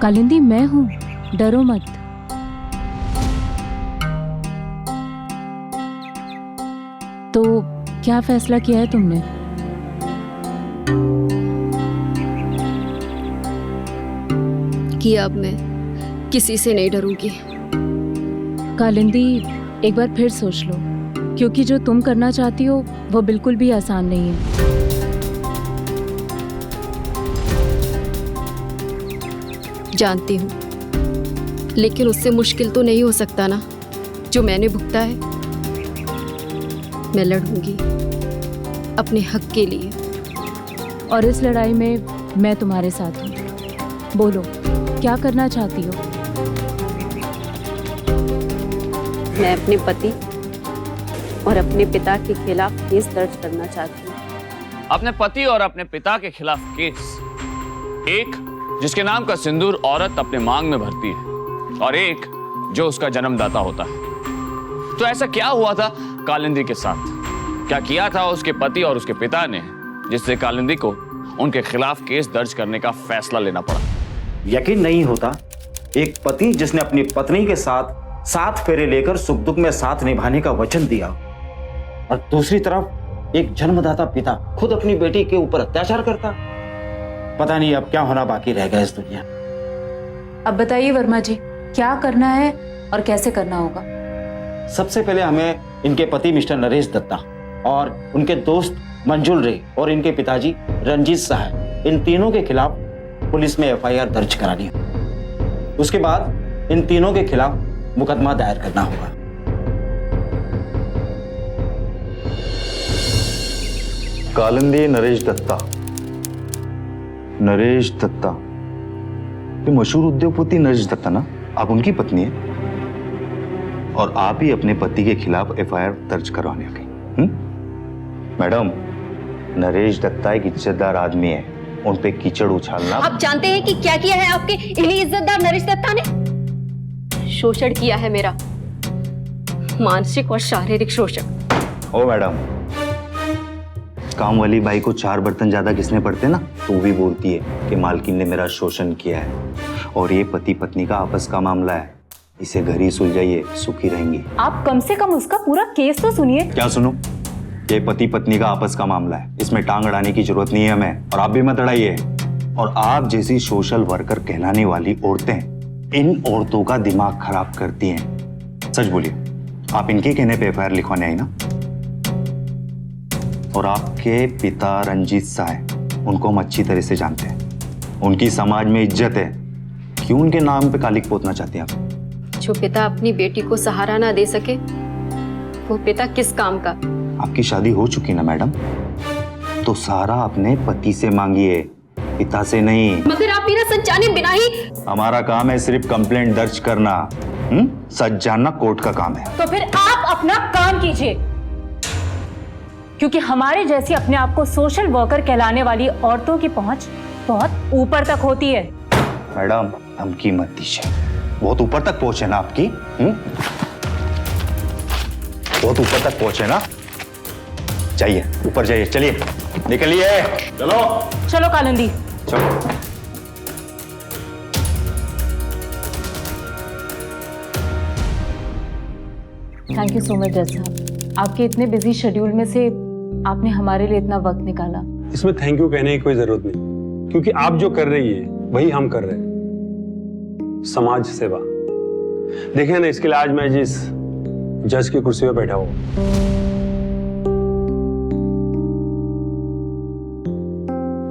कालिंदी मैं हूं, डरो मत। तो क्या फैसला किया है तुमने? कि अब मैं किसी से नहीं डरूंगी। कालिंदी एक बार फिर सोच लो, क्योंकि जो तुम करना चाहती हो वो बिल्कुल भी आसान नहीं है। जानती हूँ, लेकिन उससे मुश्किल तो नहीं हो सकता ना जो मैंने भुगता है। मैं लड़ूंगी अपने हक के लिए। और इस लड़ाई में मैं तुम्हारे साथ हूँ। बोलो, क्या करना चाहती हो? मैं अपने पति और अपने पिता के खिलाफ केस दर्ज करना चाहती हूँ। अपने पति और अपने पिता के खिलाफ केस? एक जिसके नाम का सिंदूर औरत अपने मांग में भरती है, और एक जो उसका जन्मदाता होता है। तो ऐसा क्या हुआ था कालिंदी के साथ? क्या किया था उसके पति और उसके पिता ने जिससे कालिंदी को उनके खिलाफ केस दर्ज करने का फैसला लेना पड़ा? यकीन नहीं होता, एक पति जिसने अपनी पत्नी के साथ 7 फेरे लेकर सुख दुख में साथ निभाने का वचन दिया, और दूसरी तरफ एक जन्मदाता पिता खुद अपनी बेटी के ऊपर अत्याचार करता। पता नहीं अब क्या होना बाकी रह गया इस दुनिया। अब बताइए वर्मा जी, क्या करना है और कैसे करना होगा? सबसे पहले हमें इनके पति मिस्टर नरेश दत्ता और उनके दोस्त मंजुल रे और इनके पिताजी रंजीत साहब, इन तीनों के खिलाफ पुलिस में एफआईआर दर्ज करानी है। उसके बाद इन तीनों के खिलाफ मुकदमा दायर करना होगा। कालिंदी नरेश दत्ता। नरेश दत्ता, ये मशहूर उद्योगपति नरेश दत्ता ना? आप उनकी पत्नी है और आप ही अपने पति के खिलाफ एफआईआर दर्ज करवाने आ गई। मैडम, नरेश दत्ता एक इज्जतदार आदमी है, उन पे कीचड़ उछालना। आप जानते हैं कि क्या किया है आपके इन्हीं इज्जतदार नरेश दत्ता ने? शोषण किया है मेरा, मानसिक और शारीरिक शोषण। ओ मैडम, काम वाली बाई को 4 बर्तन ज्यादा किसने पड़ते ना, तो वो भी बोलती है कि मालकिन ने मेरा शोषण किया है। और ये पति पत्नी का आपस का मामला है, इसे घर ही सुलझाइए, सुखी रहेंगी। आप कम से कम उसका पूरा केस तो सुनिए। क्या सुनो? ये पति पत्नी का आपस का मामला है, इसमें टांग अड़ाने की जरूरत नहीं है हमें, और आप भी मत अड़ाइए। और आप जैसी सोशल वर्कर कहलाने वाली औरतें इन औरतों का दिमाग खराब करती हैं। सच बोलिए, आप इनके कहने पे एफआईआर लिखवाने आई ना? और आपके पिता रंजीत साहब, उनको हम अच्छी तरह से जानते हैं, उनकी समाज में इज्जत है। क्यों उनके नाम पे कालिक पोतना चाहते हैं आप? जो पिता अपनी बेटी को सहारा ना दे सके, वो पिता किस काम का? आपकी शादी हो चुकी ना मैडम, तो सहारा अपने पति से मांगिए, पिता से नहीं। मगर आप मेरा सच जाने बिना ही। हमारा काम है सिर्फ कंप्लेंट दर्ज करना, सच जानना कोर्ट का काम है। तो फिर आप अपना काम कीजिए, क्योंकि हमारे जैसी अपने आप को सोशल वर्कर कहलाने वाली औरतों की पहुंच बहुत ऊपर तक होती है। मैडम, धमकी मत दीजिए, बहुत ऊपर तक पहुंचे ना आपकी। बहुत ऊपर तक पहुंचे ना, जाइए ऊपर जाइए, चलिए निकलिए। चलो चलो कालिंदी, चलो। थैंक यू सो मच जज साहब, आपके इतने बिजी शेड्यूल में से आपने हमारे लिए इतना वक्त निकाला। इसमें थैंक यू कहने की कोई जरूरत नहीं, क्योंकि आप जो कर रही है वही हम कर रहे हैं, समाज सेवा। देखिए ना, इसके लिए आज मैं जिस जज की कुर्सी पे बैठा हूं,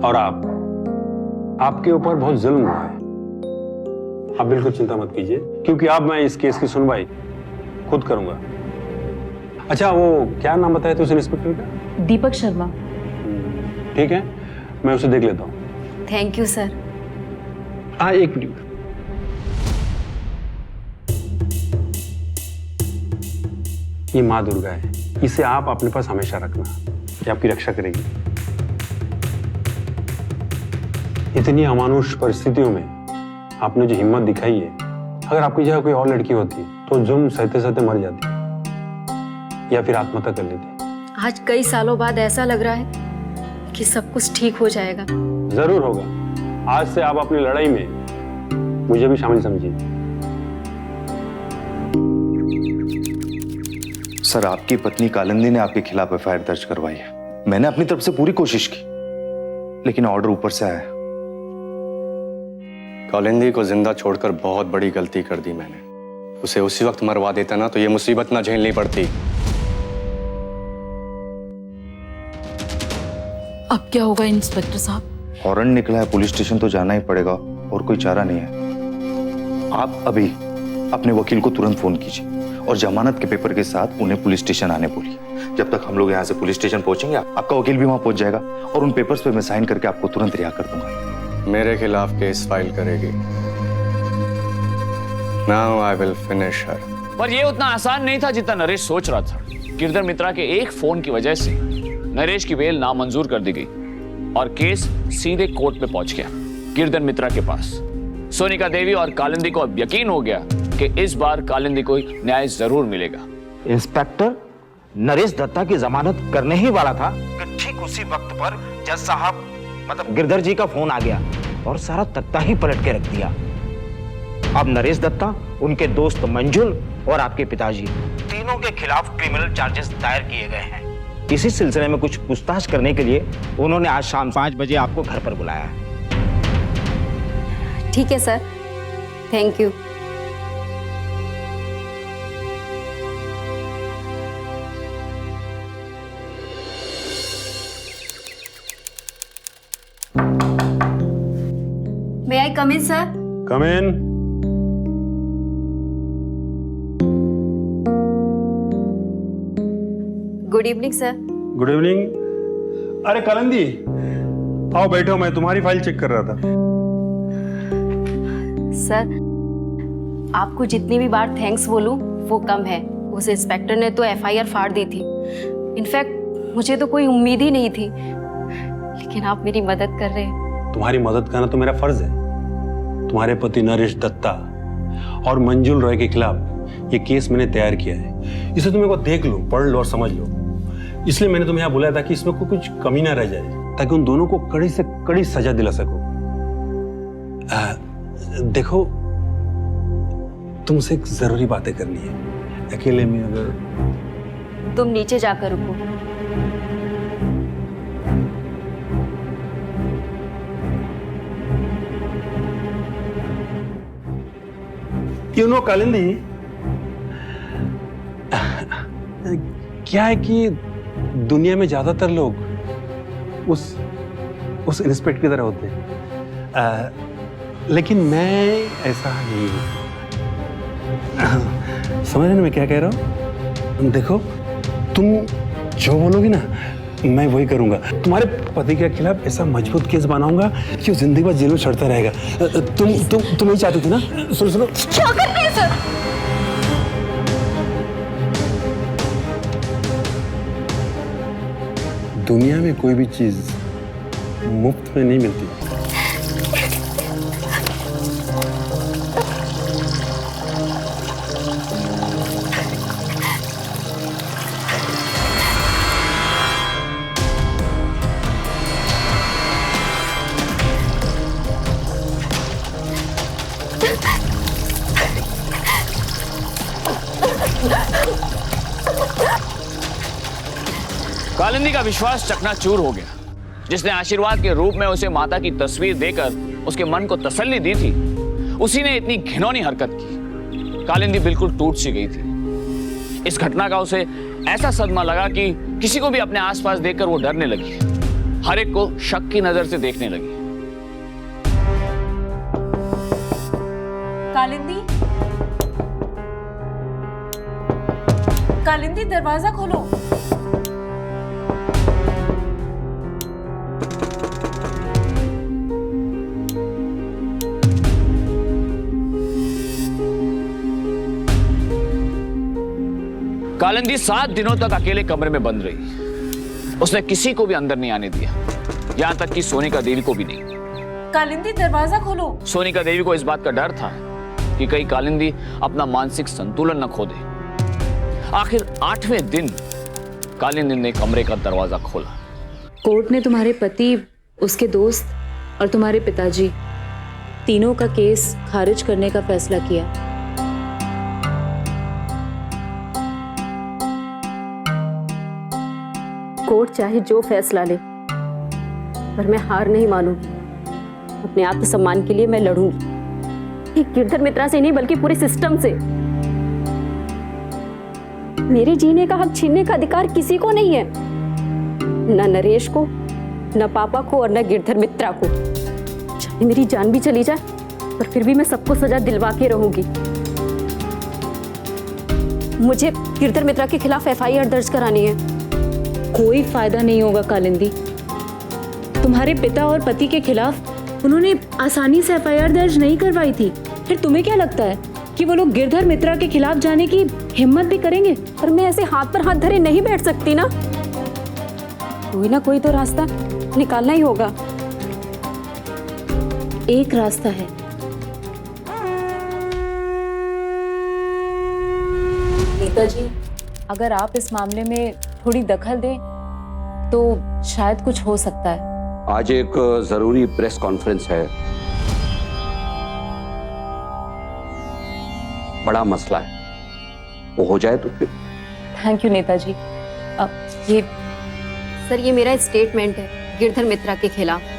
और आपके ऊपर बहुत जुल्म हुआ है। आप बिल्कुल चिंता मत कीजिए, क्योंकि अब मैं इस केस की सुनवाई खुद करूंगा। अच्छा, वो क्या नाम बताया थे उस इंस्पेक्टर का? दीपक शर्मा। ठीक है, मैं उसे देख लेता हूँ। Thank you sir. हाँ, एक मिनट। ये माँ दुर्गा है, इसे आप अपने पास हमेशा रखना, ये आपकी रक्षा करेगी। इतनी अमानुष परिस्थितियों में आपने जो हिम्मत दिखाई है, अगर आपकी जगह कोई और लड़की होती तो जुर्म सहते सहते मर जाती या फिर आत्महत्या कर लेती। आज कई सालों बाद ऐसा लग रहा है कि सब कुछ ठीक हो जाएगा। जरूर होगा। आज से आप अपनी लड़ाई में मुझे भी शामिल समझिए। सर, आपकी पत्नी कालिंदी ने आपके खिलाफ एफआईआर दर्ज करवाई है। मैंने अपनी तरफ से पूरी कोशिश की, लेकिन ऑर्डर ऊपर से आया। कालिंदी को जिंदा छोड़कर बहुत बड़ी गलती कर दी मैंने। उसे उसी वक्त मरवा देता ना तो ये मुसीबत ना झेलनी पड़ती। अब क्या होगा इंस्पेक्टर साहब? वारंट निकला है, पुलिस स्टेशन तो जाना ही पड़ेगा और कोई चारा नहीं है। आप अभी अपने वकील को तुरंत फोन कीजिए और जमानत के पेपर के साथ उन्हें पुलिस स्टेशन आने बोलिए। जब तक हम लोग यहाँ से पुलिस स्टेशन पहुंचेंगे, आपका वकील भी वहां पहुंच जाएगा और उन पेपर्स पे मैं साइन करके आपको तुरंत रिहा कर दूंगा। मेरे खिलाफ केस फाइल करेगी। नाउ आई विल फिनिश हर। पर यह उतना आसान नहीं था जितना नरेश सोच रहा था। गिरधर मित्रा के एक फोन की वजह से नरेश की बेल नामंजूर कर दी गई और केस सीधे कोर्ट में पहुंच गया, गिरधर मित्रा के पास। सोनिका देवी और कालिंदी को अब यकीन हो गया कि इस बार कालिंदी को न्याय जरूर मिलेगा। इंस्पेक्टर नरेश दत्ता की जमानत करने ही वाला था कि ठीक उसी वक्त पर जज साहब मतलब गिरधर जी का फोन आ गया और सारा तख्ता ही पलट के रख दिया। अब नरेश दत्ता, उनके दोस्त मंजुल और आपके पिताजी तीनों के खिलाफ क्रिमिनल चार्जेस दायर किए गए हैं। इसी सिलसिले में कुछ पूछताछ करने के लिए उन्होंने आज शाम 5 बजे आपको घर पर बुलाया है। ठीक है sir, thank you. May I come in sir? Come in. Good evening sir. Good evening. अरे कालिंदी, आओ बैठो, मैं तुम्हारी फाइल चेक कर रहा था। सर, आपको जितनी भी बार थैंक्स बोलूं वो कम है। उस इंस्पेक्टर ने तो एफआईआर फाड़ दी थी। इनफैक्ट मुझे तो कोई उम्मीद ही नहीं थी, लेकिन आप मेरी मदद कर रहे हैं। तुम्हारी मदद करना तो मेरा फर्ज है। तुम्हारे पति नरेश दत्ता और मंजुल रॉय के खिलाफ ये केस मैंने तैयार किया है। इसे तुम एक बार देख लो, पढ़ लो और समझ लो। इसलिए मैंने तुम्हें यहाँ बुलाया था कि इसमें कोई कुछ कमी ना रह जाए, ताकि उन दोनों को कड़ी से कड़ी सजा दिला सको। देखो, तुमसे एक जरूरी बातें करनी है, अकेले में अगर। तुम नीचे जाकर रुको। यू नो कालिंदी, क्या है कि दुनिया में ज्यादातर लोग उस इंस्पेक्टर की तरह होते हैं, लेकिन मैं ऐसा नहीं हूं। समझ रहे ना मैं क्या कह रहा हूं? देखो, तुम जो बोलोगी ना मैं वही करूंगा। तुम्हारे पति के खिलाफ ऐसा मजबूत केस बनाऊंगा कि वो जिंदगी भर जेल में सड़ता रहेगा। तुम ही चाहती थी ना? सुनो क्या कर रहे हैं सर? दुनिया में कोई भी चीज मुफ्त में नहीं मिलती। कालिंदी का विश्वास चकनाचूर हो गया। जिसने आशीर्वाद के रूप में उसे माता की तस्वीर देकर उसके मन को तसल्ली दी थी, उसी ने इतनी घिनौनी हरकत की। कालिंदी बिल्कुल टूट सी गई थी। इस घटना का उसे ऐसा सदमा लगा कि किसी को भी अपने आसपास देखकर वो डरने लगी, हर एक को शक की नजर से देखने लगी। कालिंदी, कालिंदी दरवाजा खोलो। कालिंदी 7 दिनों तक अकेले कमरे में बंद रही। उसने किसी को भी अंदर नहीं आने दिया, यहां तक कि सोनिका देवी को भी नहीं। कालिंदी दरवाजा खोलो। सोनिका देवी को इस बात का डर था कि कहीं कालिंदी अपना मानसिक संतुलन न खो दे। आखिर 8वें दिन कालिंदी ने कमरे का दरवाजा खोला। कोर्ट ने तुम्हारे पति, उसके दोस्त और तुम्हारे पिताजी तीनों का केस खारिज करने का फैसला किया। कोर्ट चाहे जो फैसला ले, पर मैं हार नहीं मानूंगी। अपने आत्मसम्मान के लिए मैं लड़ूंगी, एक गिरधर मित्रा से नहीं बल्कि पूरे सिस्टम से। मेरे जीने का हक छीनने का अधिकार किसी को नहीं है, न नरेश को, न पापा को और न गिरधर मित्रा को। चाहे मेरी जान भी चली जाए, पर फिर भी मैं सबको सजा दिलवा के रहूंगी। मुझे गिरधर मित्रा के खिलाफ FIR दर्ज करानी है। कोई फायदा नहीं होगा कालिंदी। तुम्हारे पिता और पति के खिलाफ उन्होंने आसानी से FIR दर्ज नहीं करवाई थी। फिर तुम्हें क्या लगता है कि वो लोग गिरधर मित्रा के खिलाफ जाने की हिम्मत भी करेंगे? पर मैं ऐसे हाथ पर हाथ धरे नहीं बैठ सकती ना। कोई ना कोई तो रास्ता निकालना ही होगा। एक रास्ता है। नीता जी, अगर आप इस मामले में थोड़ी दखल दें तो शायद कुछ हो सकता है। आज एक जरूरी प्रेस कॉन्फ्रेंस है, बड़ा मसला है, वो हो जाए तो फिर। Thank you Netaji. अब ये सर, ये मेरा स्टेटमेंट है गिरधर मित्रा के खिलाफ।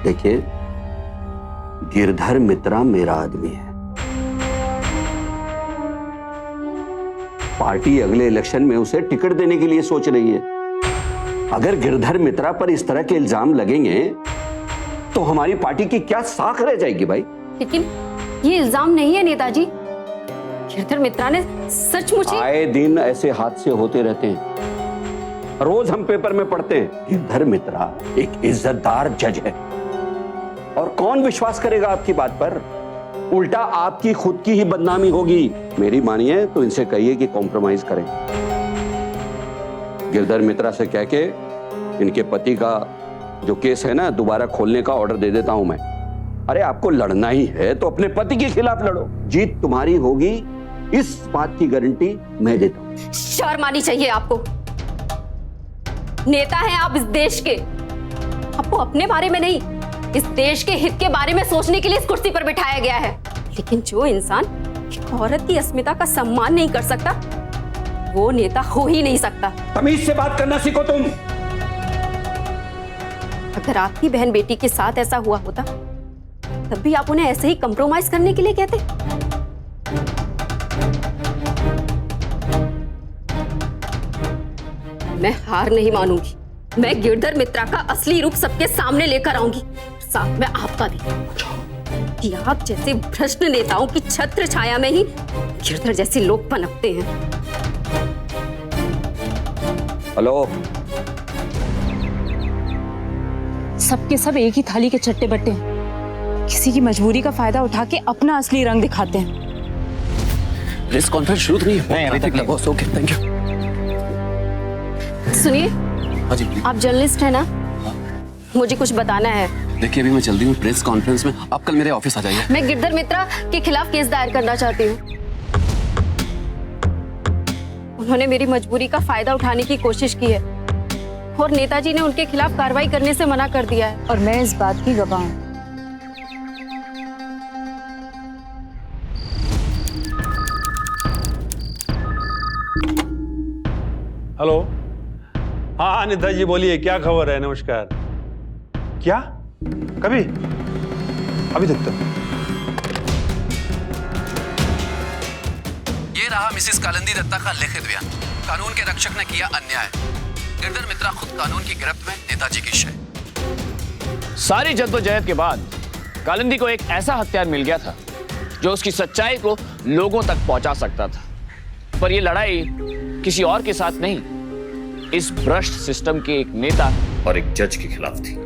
देखिए, गिरधर मित्रा मेरा आदमी है। पार्टी अगले इलेक्शन में उसे टिकट देने के लिए सोच रही है। अगर गिरधर मित्रा पर इस तरह के इल्जाम लगेंगे तो हमारी पार्टी की क्या साख रह जाएगी भाई? लेकिन ये इल्जाम नहीं है नेताजी। गिरधर मित्रा ने सचमुच आए दिन ऐसे हादसे होते रहते हैं, रोज हम पेपर में पढ़ते हैं। गिरधर मित्रा एक इज्जतदार जज है, और कौन विश्वास करेगा आपकी बात पर? उल्टा आपकी खुद की ही बदनामी होगी। मेरी मानिए तो इनसे कहिए कि कॉम्प्रोमाइज करें। गिरधर मित्रा से कह के इनके पति का जो केस है ना, दोबारा खोलने का ऑर्डर दे देता हूं मैं। अरे आपको लड़ना ही है तो अपने पति के खिलाफ लड़ो, जीत तुम्हारी होगी, इस बात की गारंटी मैं देता हूं। शर्म आनी चाहिए आपको। नेता हैं आप इस देश के, आपको अपने बारे में नहीं, इस देश के हित के बारे में सोचने के लिए इस कुर्सी पर बिठाया गया है। लेकिन जो इंसान एक औरत की अस्मिता का सम्मान नहीं कर सकता, वो नेता हो ही नहीं सकता। तमीज से बात करना सीखो तुम। अगर आपकी बहन बेटी के साथ ऐसा हुआ होता, तब भी आप उन्हें ऐसे ही कंप्रोमाइज करने के लिए कहते? मैं हार नहीं मानूंगी। मैं गिरधर मित्रा का असली रूप सबके सामने लेकर आऊंगी, साथ में आपका भी, कि आप जैसे भ्रष्ट नेताओं की छत्र छाया में ही गिरधर जैसे लोग पनपते हैं। हेलो, सबके सब एक ही थाली के चट्टे बट्टे हैं। किसी की मजबूरी का फायदा उठा के अपना असली रंग दिखाते हैं। प्रेस कॉन्फ्रेंस शुरू तो नहीं अभी तक नहीं। Boss, okay, thank you. सुनिए, हाँ जी, आप जर्नलिस्ट हैं ना? मुझे कुछ बताना है। देखिए अभी मैं जल्दी हूँ प्रेस कॉन्फ्रेंस में, आप कल मेरे ऑफिस आ जाइए। मैं गिरधर मित्रा के खिलाफ केस दायर करना चाहती हूँ। उन्होंने मेरी मजबूरी का फायदा उठाने की कोशिश की है, और नेताजी ने उनके खिलाफ कार्रवाई करने से मना कर दिया है। और मैं इस बात की गवाह हूं। हेलो, हाँ नेताजी बोलिए, क्या खबर है? नमस्कार। क्या? कभी? अभी तक तो। ये रहा मिसेस कालिंदी दत्ता का लिखित बयान। कानून के रक्षक ने किया अन्याय। गिरधर मित्रा खुद कानून की गिरफ्त में, नेताजी की शय। सारी जद्दोजहद के बाद कालिंदी को एक ऐसा हथियार मिल गया था जो उसकी सच्चाई को लोगों तक पहुंचा सकता था। पर यह लड़ाई किसी और के साथ नहीं, इस भ्रष्ट सिस्टम के एक नेता और एक जज के खिलाफ थी।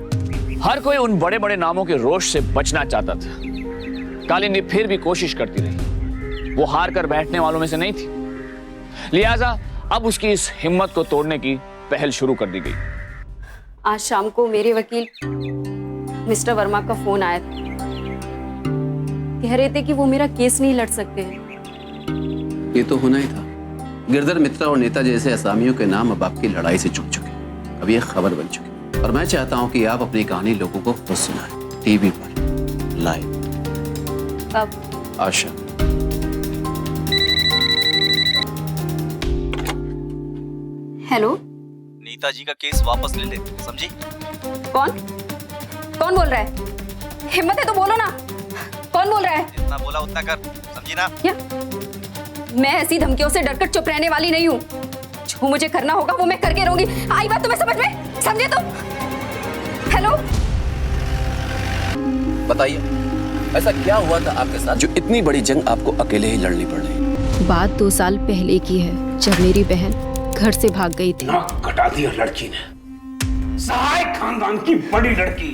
हर कोई उन बड़े बड़े नामों के रोष से बचना चाहता था। कालिंदी फिर भी कोशिश करती रही, वो हार कर बैठने वालों में से नहीं थी। लिहाजा अब उसकी इस हिम्मत को तोड़ने की पहल शुरू कर दी गई। आज शाम को मेरे वकील मिस्टर वर्मा का फोन आया था। कह रहे थे कि वो मेरा केस नहीं लड़ सकते हैं। ये तो होना ही था। गिरधर मित्रा और नेता जैसे असामियों के नाम अब आपकी लड़ाई से चुक चुके, अब ये खबर बन चुकी, और मैं चाहता हूं कि आप अपनी कहानी लोगों को खुद सुनाएं। टीवी पर लाइव। अब आशा, हेलो, नीता जी का केस वापस ले ले, समझी? कौन कौन बोल रहा है? हिम्मत है तो बोलो ना, कौन बोल रहा है? जितना बोला उतना कर, समझी ना? क्या? मैं ऐसी धमकियों से डरकर चुप रहने वाली नहीं हूँ। जो मुझे करना होगा वो मैं करके रहूंगी। आई बात तुम्हें समझ में? समझे तुम? हेलो, बताइए ऐसा क्या हुआ था आपके साथ जो इतनी बड़ी जंग आपको अकेले ही लड़नी पड़ रही? बात 2 साल पहले की है, जब मेरी बहन घर से भाग गई थी। नाक कटा दिया लड़की ने। सहाय खानदान की बड़ी लड़की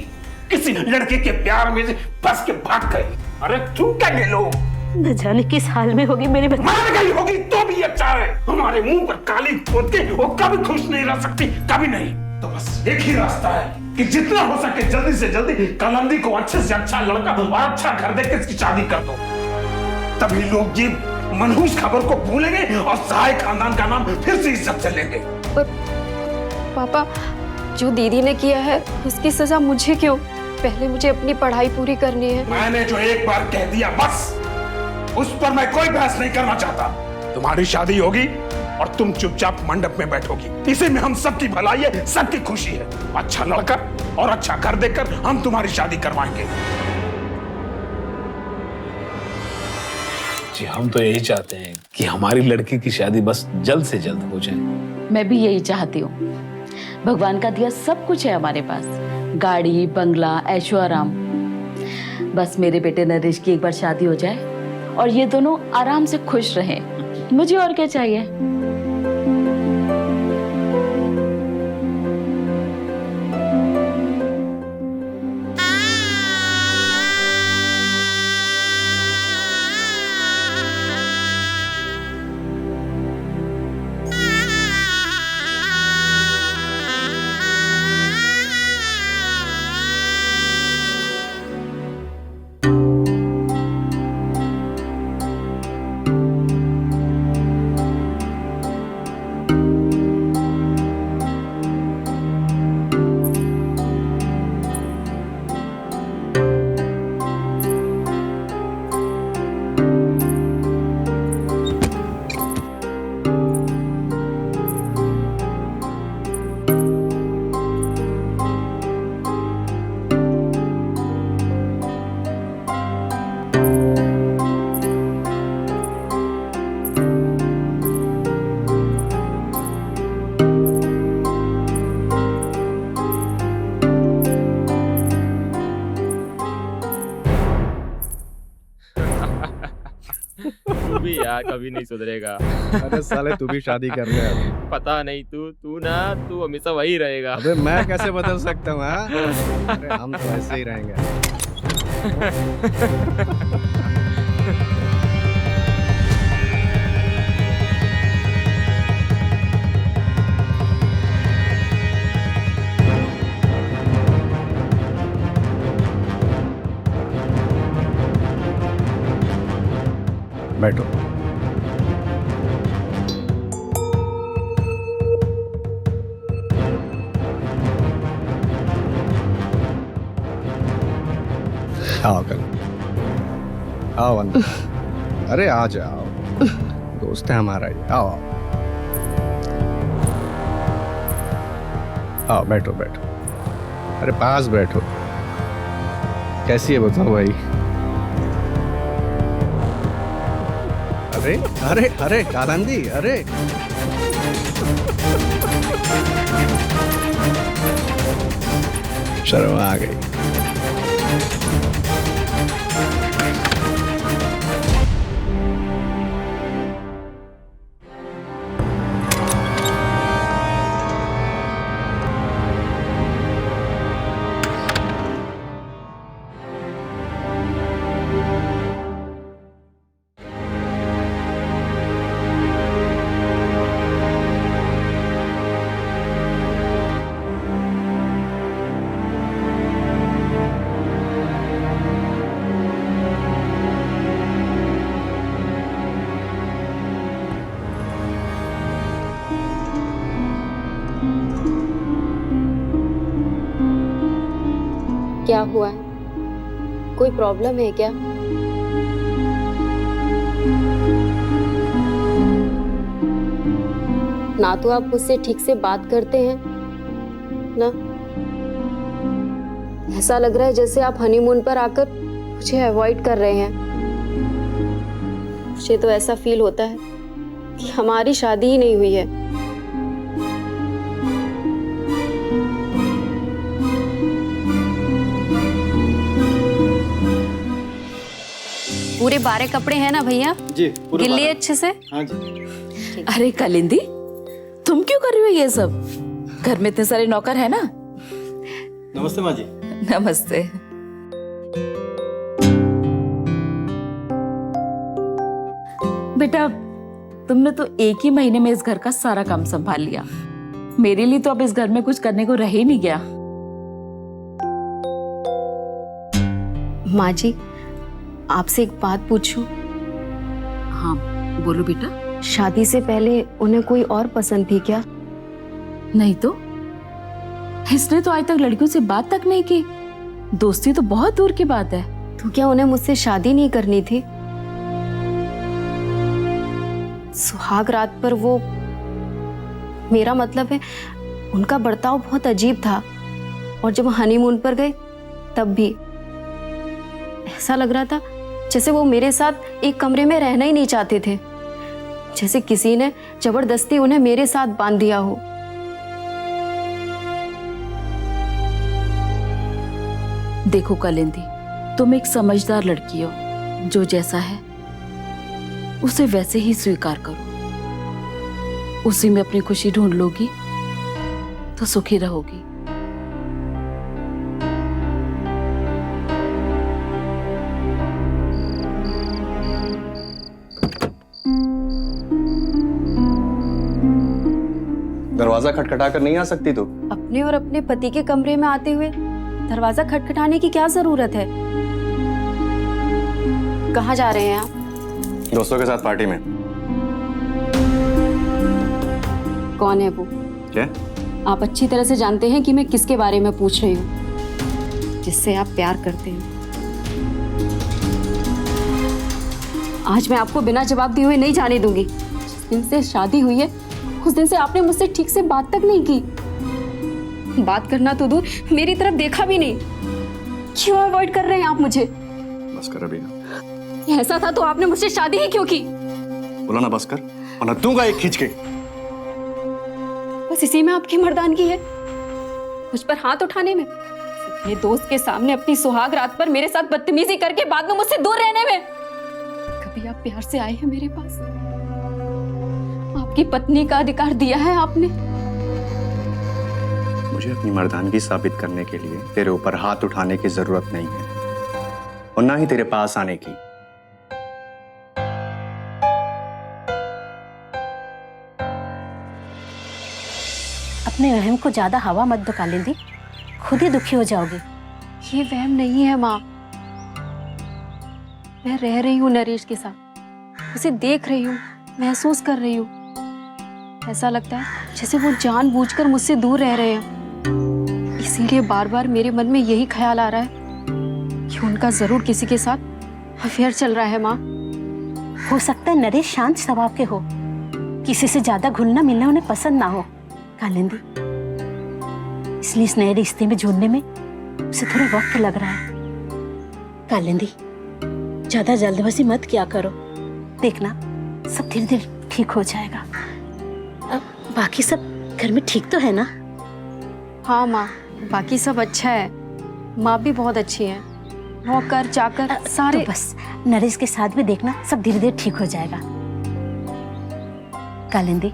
किसी लड़के के प्यार में से फंस के भाग गई। अरे तू क्या ले लो, न जाने किस हाल में होगी मेरी बच्ची। मर गई होगी तो भी अच्छा है। हमारे मुंह पर काली पोत के वो कभी खुश नहीं रह सकती, कभी नहीं। तो बस एक ही रास्ता है कि जितना हो सके जल्दी से जल्दी कालिंदी को अच्छे से अच्छा लड़का और अच्छा घर देके इसकी शादी कर दो। तभी लोग ये मनहूस खबर को भूलेंगे और सहाय खानदान का नाम फिर से इज्जत से लेंगे। पर पापा, जो दीदी ने किया है उसकी सजा मुझे क्यों? पहले मुझे अपनी पढ़ाई पूरी करनी है। मैंने जो एक बार कह दिया बस, उस पर मैं कोई बहस नहीं करना चाहता। तुम्हारी शादी होगी और तुम चुपचाप मंडप में बैठोगी। इसी में हम सबकी भलाई है, सबकी खुशी है। अच्छा लड़का और अच्छा घर देकर हम तुम्हारी शादी करवाएंगे। जी हम तो यही चाहते हैं कि हमारी लड़की की शादी बस जल्द से जल्द हो जाए। मैं भी यही चाहती हूँ। भगवान का दिया सब कुछ है हमारे पास, गाड़ी, बंगला, ऐशो आराम। बस मेरे बेटे नरेश की एक बार शादी हो जाए और ये दोनों आराम से खुश रहें। मुझे और क्या चाहिए? तू भी यार कभी नहीं सुधरेगा। अरे साले तू भी शादी कर ले अब। पता नहीं तू हमेशा वही रहेगा। अबे मैं कैसे बदल सकता हूँ? अरे हम तो ऐसे ही रहेंगे। बैठो। आओ कल, आओ अंदर। अरे आ जाओ, दोस्त है हमारा ये। आओ आओ आओ, बैठो बैठो। अरे पास बैठो। कैसी है बताओ भाई? अरे अरे अरे कालिंदी, अरे शर्म आ गई। क्या हुआ है? कोई प्रॉब्लम है क्या? ना तो आप मुझसे ठीक से बात करते हैं ना, ऐसा लग रहा है जैसे आप हनीमून पर आकर मुझे अवॉइड कर रहे हैं। मुझे तो ऐसा फील होता है कि हमारी शादी ही नहीं हुई है। पूरे 12 कपड़े हैं ना भैया? जी गिल्ली अच्छे से? हाँ जी। अरे कालिंदी, तुम क्यों कर रही हो ये सब? घर में इतने सारे नौकर है ना। नमस्ते माँ जी। नमस्ते। बेटा, तुमने तो एक ही महीने में इस घर का सारा काम संभाल लिया। मेरे लिए तो अब इस घर में कुछ करने को रह ही नहीं गया। माँ जी, आपसे एक बात पूछूं? हाँ बोलो बेटा। शादी से पहले उन्हें कोई और पसंद थी क्या? नहीं तो, इसने तो आज तक लड़कियों से बात तक नहीं की। दोस्ती तो बहुत दूर की बात है। तो क्या उन्हें मुझसे शादी नहीं करनी थी? सुहाग रात पर वो, मेरा मतलब है उनका बर्ताव बहुत अजीब था, और जब हनीमून पर गए तब भी ऐसा लग रहा था जैसे वो मेरे साथ एक कमरे में रहना ही नहीं चाहते थे, जैसे किसी ने जबरदस्ती उन्हें मेरे साथ बांध दिया हो। देखो कालिंदी, तुम एक समझदार लड़की हो। जो जैसा है उसे वैसे ही स्वीकार करो। उसी में अपनी खुशी ढूंढ लोगी तो सुखी रहोगी। दरवाजा खटखटा कर नहीं आ सकती तो? अपने और अपने पति के कमरे में आते हुए दरवाजा खटखटाने की क्या जरूरत है? कहाँ जा रहे हैं आप? दोस्तों के साथ पार्टी में। कौन है वो? क्या? आप अच्छी तरह से जानते हैं कि मैं किसके बारे में पूछ रही हूँ, जिससे आप प्यार करते हैं। आज मैं आपको बिना जवाब दिए हुए नहीं जाने दूंगी। जिस दिन से शादी हुई है उस दिन से आपने मुझसे ठीक से बात तक नहीं की। बात करना तो दूर, मेरी तरफ देखा भी नहीं। क्यों अवॉइड कर रहे हैं आप मुझे? बस कर अभी ना। ऐसा था तो आपने मुझसे शादी ही क्यों की? बोला ना बस कर, वरना दूंगा एक खींच के। बस इसी में आपकी मर्दानगी है, मुझ पर हाथ उठाने में, अपने दोस्त के सामने अपनी सुहाग रात पर मेरे साथ बदतमीजी करके बाद में मुझसे दूर रहने में। कभी आप प्यार से आए हैं मेरे पास? आपकी पत्नी का अधिकार दिया है आपने। मुझे अपनी मर्दानगी साबित करने के लिए तेरे ऊपर हाथ उठाने की जरूरत नहीं है, और ना ही तेरे पास आने की। अपने वहम को ज्यादा हवा मत दो कालिंदी, खुद ही दुखी हो जाओगे। ये वहम नहीं है माँ, मैं रह रही हूँ नरेश के साथ, उसे देख रही हूँ, महसूस कर रही हूँ। ऐसा लगता है जैसे वो जानबूझकर मुझसे दूर रह रहे हैं। इसीलिए बार बार मेरे मन में यही ख्याल आ रहा है कि उनका जरूर किसी के साथ अफेयर चल रहा है। माँ, हो सकता है नरेश शांत स्वभाव के हो, किसी से ज्यादा घुलना मिलना उन्हें पसंद ना हो कालिंदी, इसलिए इस नए रिश्ते में जुड़ने में उसे थोड़ा वक्त लग रहा है। कालिंदी, ज्यादा जल्दबाजी मत किया करो, देखना सब धीरे धीरे ठीक हो जाएगा। अब बाकी सब घर में ठीक तो है ना? हाँ माँ, बाकी सब अच्छा है। माँ भी बहुत अच्छी है, नौकर चाकर सारे। तो बस नरेश के साथ भी देखना सब धीरे धीरे ठीक हो जाएगा। कालिंदी,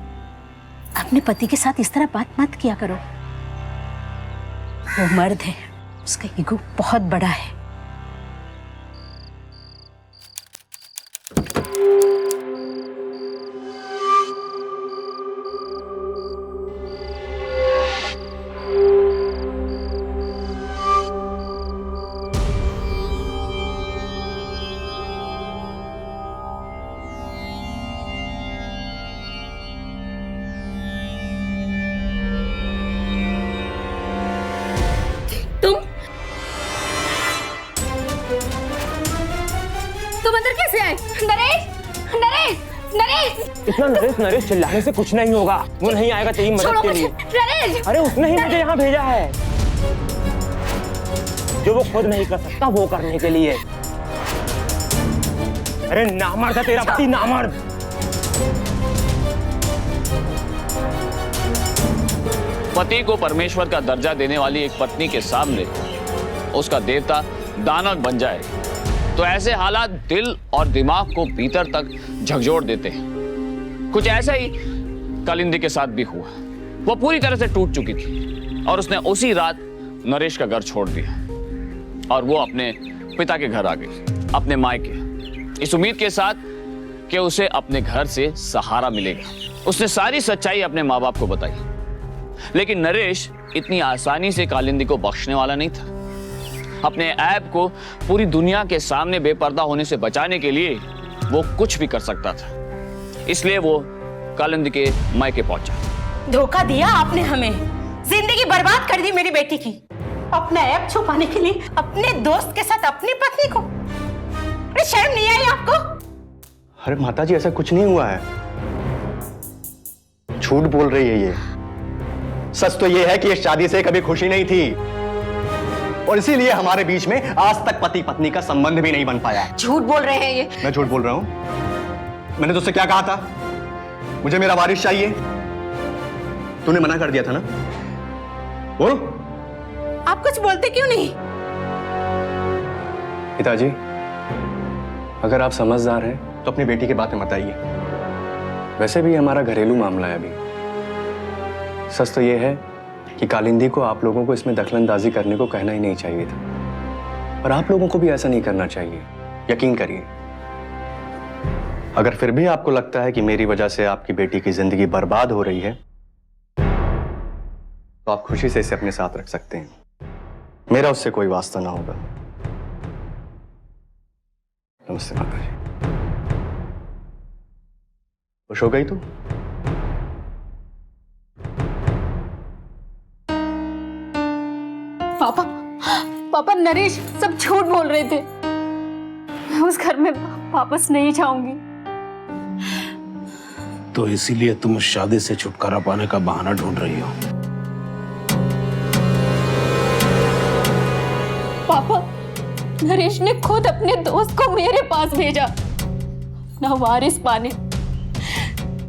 अपने पति के साथ इस तरह बात मत किया करो। वो मर्द है, उसका ईगो बहुत बड़ा है। इतना नरेश नरेश चिल्लाने से कुछ नहीं होगा। वो नहीं आएगा तेरी मदद के लिए। नरेश! अरे उसने ही मुझे यहाँ भेजा है, जो वो खुद नहीं कर सकता वो करने के लिए। अरे नामर्द है तेरा पति, नामर्द। पति को परमेश्वर का दर्जा देने वाली एक पत्नी के सामने उसका देवता दानव बन जाए तो ऐसे हालात दिल और दिमाग को भीतर तक झकझोर देते हैं। कुछ ऐसा ही कालिंदी के साथ भी हुआ। वो पूरी तरह से टूट चुकी थी और उसने उसी रात नरेश का घर छोड़ दिया और वो अपने पिता के घर आ गई, अपने मायके, इस उम्मीद के साथ कि उसे अपने घर से सहारा मिलेगा। उसने सारी सच्चाई अपने माँ बाप को बताई, लेकिन नरेश इतनी आसानी से कालिंदी को बख्शने वाला नहीं था। अपने ऐब को पूरी दुनिया के सामने बेपर्दा होने से बचाने के लिए वो कुछ भी कर सकता था, इसलिए वो कालिंदी के मायके पहुंचा। धोखा दिया आपने हमें, जिंदगी बर्बाद कर दी मेरी बेटी की। अपना ऐब छुपाने के लिए अपने दोस्त के साथ अपनी पत्नी को। अरे शर्म नहीं आई आपको? अरे माताजी ऐसा कुछ नहीं हुआ है, झूठ बोल रही है ये। सच तो ये है कि इस शादी से कभी खुशी नहीं थी और इसीलिए हमारे बीच में आज तक पति पत्नी का संबंध भी नहीं बन पाया। झूठ बोल रहे हैं ये। मैं झूठ बोल रहा हूं? मैंने तुझसे क्या कहा था? मुझे मेरा वारिस चाहिए, तूने मना कर दिया था ना? बोल। आप कुछ बोलते क्यों नहीं? पिताजी, अगर आप समझदार हैं तो अपनी बेटी की बात में मत आइए। वैसे भी हमारा घरेलू मामला है अभी। सच तो यह है कि कालिंदी को आप लोगों को इसमें दखलंदाजी करने को कहना ही नहीं चाहिए था, और आप लोगों को भी ऐसा नहीं करना चाहिए। यकीन करिए, अगर फिर भी आपको लगता है कि मेरी वजह से आपकी बेटी की जिंदगी बर्बाद हो रही है तो आप खुशी से इसे अपने साथ रख सकते हैं। मेरा उससे कोई वास्ता ना होगा। नमस्ते माता जी। खुश हो गई तू? पापा, पापा नरेश सब झूठ बोल रहे थे। मैं उस घर में वापस नहीं जाऊंगी। तो इसीलिए तुम उस शादी से छुटकारा पाने का बहाना ढूंढ रही हो। पापा, नरेश ने खुद अपने दोस्त को मेरे पास भेजा ना वारिस पाने,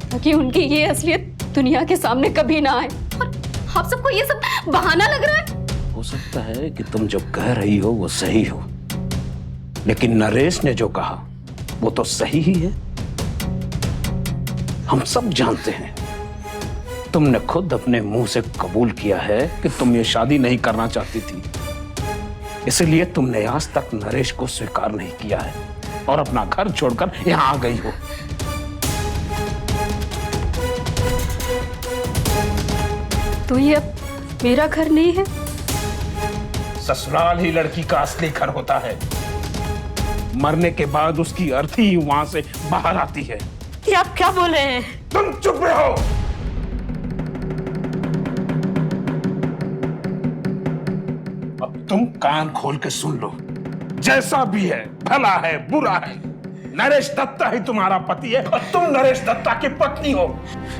ताकि उनकी ये असलियत दुनिया के सामने कभी ना आए। और आप सबको ये सब बहाना लग रहा है। हो सकता है कि तुम जो कह रही हो वो सही हो, लेकिन नरेश ने जो कहा वो तो सही ही है। हम सब जानते हैं, तुमने खुद अपने मुंह से कबूल किया है कि तुम ये शादी नहीं करना चाहती थी, इसलिए तुमने आज तक नरेश को स्वीकार नहीं किया है और अपना घर छोड़कर यहां आ गई हो। तो ये अब मेरा घर नहीं है? ससुराल ही लड़की का असली घर होता है। मरने के बाद उसकी अर्थी ही वहां से बाहर आती है। ये आप क्या बोल रहे हैं? तुम चुप रहो। अब तुम कान खोल के सुन लो। जैसा भी है, भला है बुरा है, नरेश दत्ता ही तुम्हारा पति है और तुम नरेश दत्ता की पत्नी हो।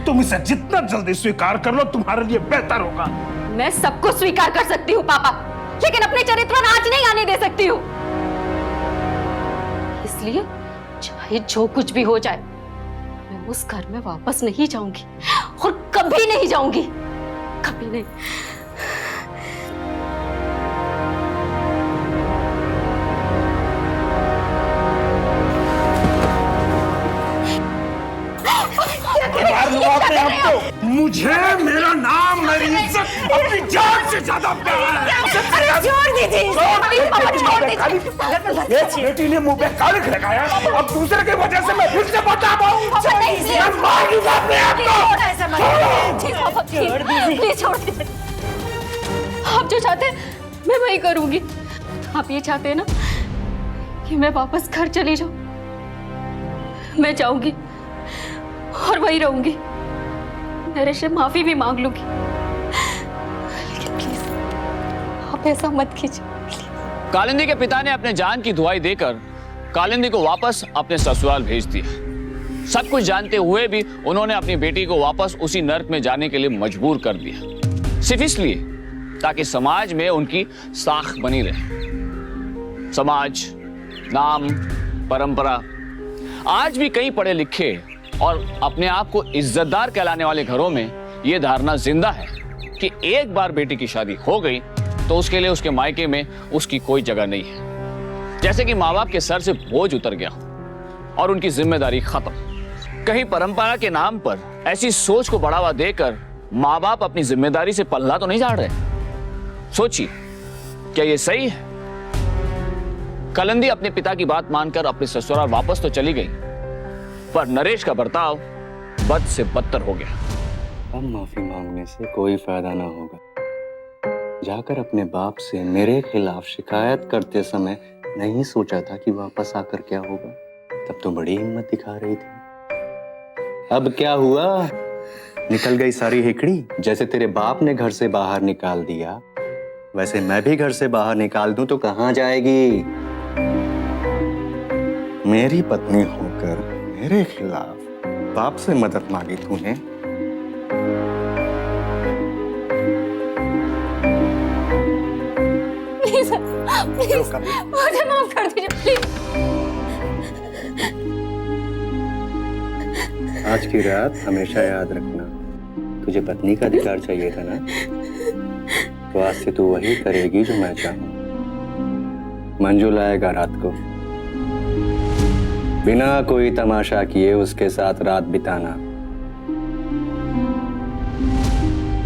तुम इसे जितना जल्दी स्वीकार कर लो तुम्हारे लिए बेहतर होगा। मैं सबको स्वीकार कर सकती हूँ पापा, लेकिन अपने चरित्र पर आँच नहीं आने दे सकती हूँ। इसलिए चाहे जो कुछ भी हो जाए, मैं उस घर में वापस नहीं जाऊंगी और कभी नहीं जाऊंगी, कभी नहीं। मुझे मेरा नाम, मेरी इज्जत, अपनी जान से ज्यादा प्यार है। छोड़ दीजिए। बेटी ने मुंह पे कालिक लगाया, अब दूसरे की वजह से मैं फिर से बता पाऊं। मैं मार दूंगा अपने आप को। प्लीज छोड़ दीजिए। आप जो चाहते हैं मैं वही करूंगी। आप ये चाहते हैं ना कि मैं वापस घर चली जाऊं? मैं जाऊंगी और वही रहूंगी। नरेश से माफी भी मांग लूंगी, लेकिन प्लीज आप ऐसा मत कीजिए। कालिंदी के पिता ने अपने जान की दुहाई देकर कालिंदी को वापस अपने ससुराल भेज दिया। सब कुछ जानते हुए भी उन्होंने अपनी बेटी को वापस उसी नर्क में जाने के लिए मजबूर कर दिया, सिर्फ इसलिए ताकि समाज में उनकी साख बनी रहे। समाज, नाम, परंपरा। आज भी कई पढ़े लिखे और अपने आप को इज्जतदार कहलाने वाले घरों में यह धारणा जिंदा है कि एक बार बेटी की शादी हो गई तो उसके लिए उसके मायके में उसकी कोई जगह नहीं है, जैसे कि माँ बाप के सर से बोझ उतर गया और उनकी जिम्मेदारी खत्म। कहीं परंपरा के नाम पर ऐसी सोच को बढ़ावा देकर माँ बाप अपनी जिम्मेदारी से पल्ला तो नहीं झाड़ रहे? सोचिए, क्या ये सही है? कालिंदी अपने पिता की बात मानकर अपने ससुराल वापस तो चली गई, पर नरेश का बर्ताव बद से बदतर हो गया। अब माफी मांगने से कोई फायदा ना होगा। जाकर अपने बाप से मेरे खिलाफ शिकायत करते समय नहीं सोचा था कि वापस आकर क्या होगा। तब तो बड़ी हिम्मत दिखा रही थी। अब क्या हुआ? निकल गई सारी हिकड़ी। जैसे तेरे बाप ने घर से बाहर निकाल दिया, वैसे मैं भी घर से बाहर निकाल दूं तो कहां जाएगी? मेरी पत्नी होकर मेरे खिलाफ बाप से मदद मांगी तूने। प्लीज मुझे माफ कर दीजिए प्लीज। आज की रात हमेशा याद रखना, तुझे पत्नी का अधिकार चाहिए था ना, तो आज से तू वही करेगी जो मैं चाहूं। मंजू लाएगा रात को, बिना कोई तमाशा किए उसके साथ रात बिताना,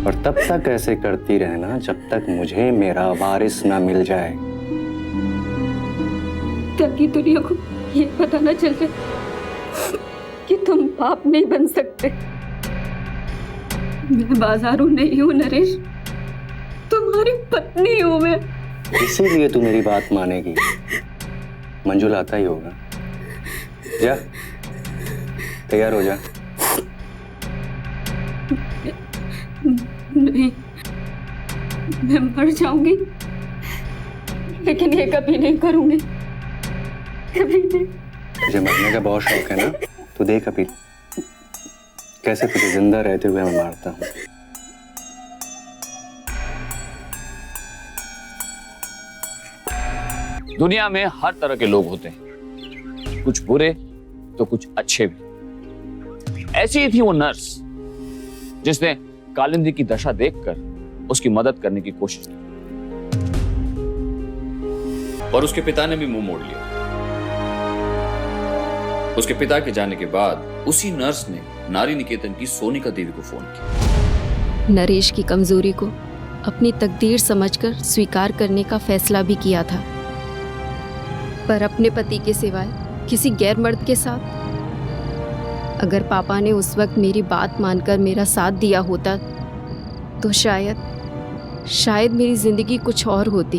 और तब तक ऐसे करती रहना जब तक मुझे मेरा वारिस ना मिल जाए, ताकि दुनिया को ये पता ना चल जाए कि तुम बाप नहीं बन सकते। मैं बाजारू नहीं हूँ नरेश, तुम्हारी पत्नी हूँ मैं। इसीलिए तू मेरी बात मानेगी। मंजू लाता ही होगा। जा, तैयार हो जा। नहीं, मैं मर जाऊंगी, लेकिन ये कभी नहीं करूंगी, कभी नहीं। तुझे मरने का बहुत शौक है ना, तो देख अभी कैसे तुझे जिंदा रहते हुए मैं मारता हूँ। दुनिया में हर तरह के लोग होते हैं, कुछ बुरे तो कुछ अच्छे भी। ऐसी ही थी वो नर्स जिसने कालिंदी की दशा देखकर उसकी मदद करने की कोशिश की, और उसके पिता ने भी मुंह मोड़ लिया। उसके पिता के जाने के बाद उसी नर्स ने नारी निकेतन की सोनिका देवी को फोन किया। नरेश की कमजोरी को अपनी तकदीर समझकर स्वीकार करने का फैसला भी किया था, पर अपने पति के सिवाय किसी गैर मर्द के साथ। अगर पापा ने उस वक्त मेरी बात मानकर मेरा साथ दिया होता तो शायद मेरी जिंदगी कुछ और होती,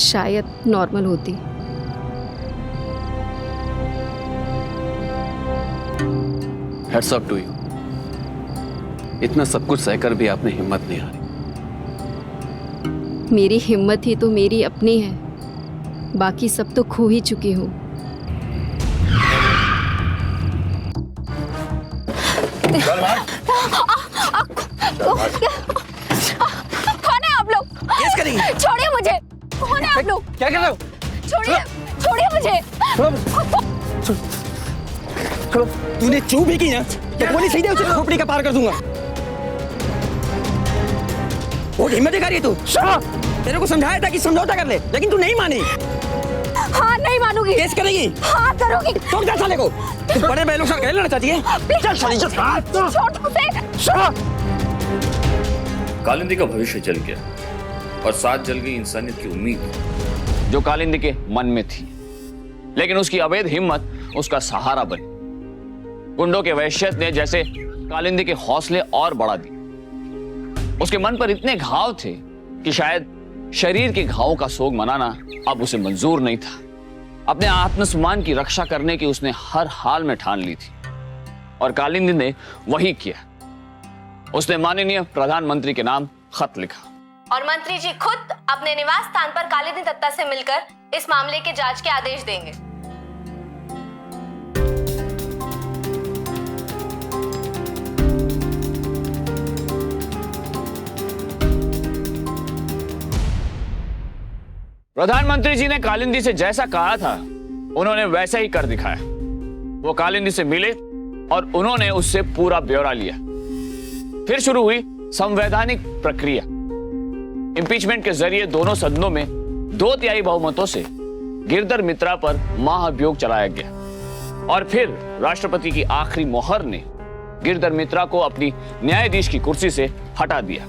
शायद नॉर्मल होती। Heads up to you. इतना सब कुछ सहकर भी आपने हिम्मत नहीं हारी। मेरी हिम्मत ही तो मेरी अपनी है, बाकी सब तो खो ही चुकी हूँ। कौन है आप लोग? छोड़िए मुझे। कौन है आप लोग? क्या कर रहे हो? छोड़िए मुझे। तूने चू भी की ना, क्या गोली सीधे उसे खोपड़ी का पार कर दूंगा। वो हिम्मत दिखा रही है तू। तेरे को समझाया था कि समझौता कर ले, लेकिन तू नहीं मानी। हाँ नहीं मानूंगी। केस करेगी? हाँ करूंगी। छोड़ दे साले को। तू बड़े बैलों से खेलना चाहती है? चल साली चल। छोड़ मुझे। कालिंदी का भविष्य जल गया और साथ जल गई इंसानियत की उम्मीद जो कालिंदी के मन में थी, लेकिन उसकी अवैध हिम्मत उसका सहारा बनी। गुंडों के वहशत ने जैसे कालिंदी के हौसले और बढ़ा दिए। उसके मन पर इतने घाव थे कि शायद शरीर के घावों का सोग मनाना अब उसे मंजूर नहीं था। अपने आत्मसम्मान की रक्षा करने की उसने हर हाल में ठान ली थी, और कालिंदी ने वही किया। उसने माननीय प्रधानमंत्री के नाम खत लिखा, और मंत्री जी खुद अपने निवास स्थान पर कालिंदी दत्ता से मिलकर इस मामले के जांच के आदेश देंगे। प्रधानमंत्री जी ने कालिंदी से जैसा कहा था उन्होंने वैसा ही कर दिखाया। वो कालिंदी से मिले और उन्होंने उससे पूरा ब्यौरा लिया। फिर शुरू हुई संवैधानिक प्रक्रिया। इंपीचमेंट के जरिए दोनों सदनों में 2/3 बहुमतों से गिरधर मित्रा पर महाभियोग चलाया गया और फिर राष्ट्रपति की आखिरी मोहर ने गिरधर मित्रा को अपनी न्यायाधीश की कुर्सी से हटा दिया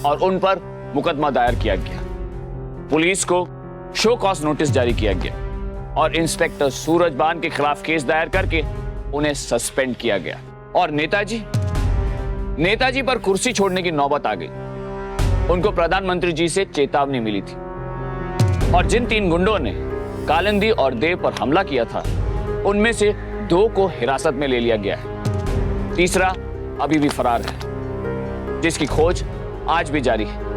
और उन पर मुकदमा दायर किया गया। पुलिस को शो कॉज नोटिस जारी किया गया और इंस्पेक्टर सूरजबान के खिलाफ केस दायर करके उन्हें सस्पेंड किया गया। और नेताजी पर कुर्सी छोड़ने की नौबत आ गई। उनको प्रधानमंत्री जी से चेतावनी मिली थी और जिन 3 गुंडों ने कालिंदी और देव पर हमला किया था उनमें से 2 को हिरासत में ले लिया गया है। तीसरा अभी भी फरार है, जिसकी खोज आज भी जारी है।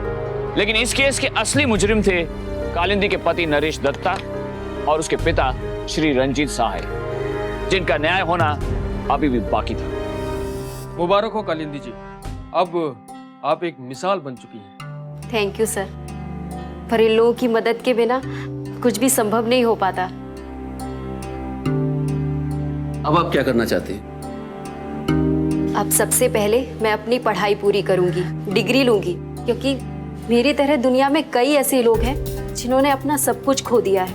लेकिन इस केस के असली मुजरिम थे कालिंदी के पति नरेश दत्ता और उसके पिता श्री रंजीत सहाय, जिनका न्याय होना अभी भी बाकी था। मुबारक हो कालिंदी जी, अब आप एक मिसाल बन चुकी हैं। थैंक यू सर, पर इन लोगों की मदद के बिना कुछ भी संभव नहीं हो पाता। अब आप क्या करना चाहते हैं? अब सबसे पहले मैं अपनी पढ़ाई पूरी करूंगी, डिग्री लूंगी, क्योंकि मेरी तरह दुनिया में कई ऐसे लोग हैं जिन्होंने अपना सब कुछ खो दिया है।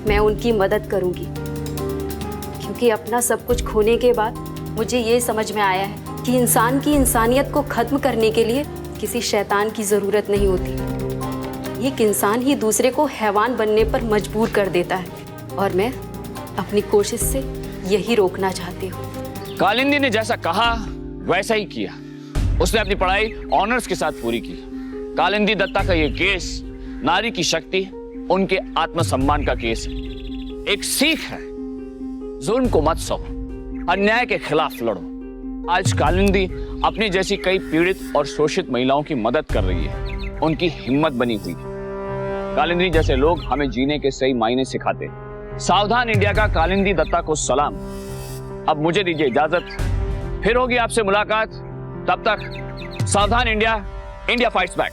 मैं उनकी मदद करूंगी, क्योंकि अपना सब कुछ खोने के बाद मुझे ये समझ में आया है कि इंसान की इंसानियत को खत्म करने के लिए किसी शैतान की जरूरत नहीं होती। एक इंसान ही दूसरे को हैवान बनने पर मजबूर कर देता है और मैं अपनी कोशिश से यही रोकना चाहती हूँ। कालिंदी ने जैसा कहा वैसा ही किया। उसने अपनी पढ़ाई ऑनर्स के साथ पूरी की। कालिंदी दत्ता का यह केस नारी की शक्ति, उनके आत्मसम्मान का केस है। एक सीख है, जुल्म को मत सहो, अन्याय के खिलाफ लड़ो। आज कालिंदी अपनी जैसी कई पीड़ित और शोषित महिलाओं की मदद कर रही है, उनकी हिम्मत बनी हुई है। कालिंदी जैसे लोग हमें जीने के सही मायने सिखाते। सावधान इंडिया का कालिंदी दत्ता को सलाम। अब मुझे दीजिए इजाजत, फिर होगी आपसे मुलाकात। तब तक सावधान इंडिया, इंडिया फाइट्स बैक।